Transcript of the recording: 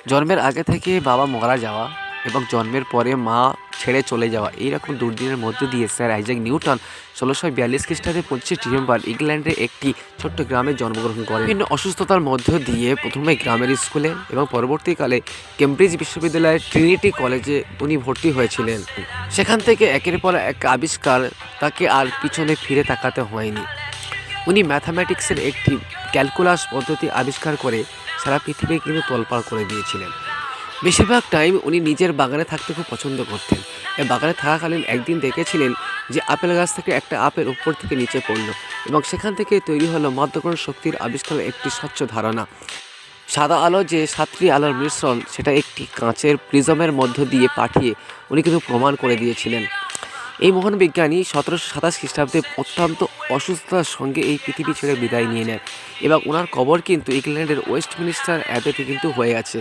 জন্মের আগে থেকে বাবা মারা যাওয়া এবং জন্মের পরে মা ছেড়ে চলে যাওয়া এইরকম দুর্দিনের মধ্য দিয়ে স্যার আইজ্যাক নিউটন ১৬৪২ খ্রিস্টাব্দে ২৫ ডিসেম্বর ইংল্যান্ডের একটি ছোট্ট গ্রামে জন্মগ্রহণ করেন। বিভিন্ন অসুস্থতার মধ্য দিয়ে প্রথমে গ্রামের স্কুলে এবং পরবর্তীকালে কেমব্রিজ বিশ্ববিদ্যালয়ের ট্রিনিটি কলেজে উনি ভর্তি হয়েছিলেন। সেখান থেকে একের পর এক আবিষ্কার তাকে আর পিছনে ফিরে তাকাতে হয়নি। উনি ম্যাথামেটিক্সের একটি ক্যালকুলাস পদ্ধতি আবিষ্কার করে সারা পৃথিবী কিন্তু তোলপাড় করে দিয়েছিলেন। বেশিরভাগ টাইম উনি নিজের বাগানে থাকতে খুব পছন্দ করতেন। এই বাগানে থাকাকালীন একদিন দেখেছিলেন যে আপেল গাছ থেকে একটা আপেল উপর থেকে নিচে পড়ল এবং সেখান থেকে তৈরি হলো মধ্যকরণ শক্তির আবিষ্কারের একটি স্বচ্ছ ধারণা। সাদা আলো যে সাতটি আলোর মিশ্রণ, সেটা একটি কাঁচের প্রিজমের মধ্য দিয়ে পাঠিয়ে উনি কিন্তু প্রমাণ করে দিয়েছিলেন। এই মহান বিজ্ঞানী ১৭২৭ খ্রিস্টাব্দে অত্যন্ত অসুস্থতার সঙ্গে এই পৃথিবী ছেড়ে বিদায় নিয়ে নেন এবং ওনার কবর কিন্তু ইংল্যান্ডের ওয়েস্টমিনিস্টার অ্যাবেতে কিন্তু হয়ে আছে।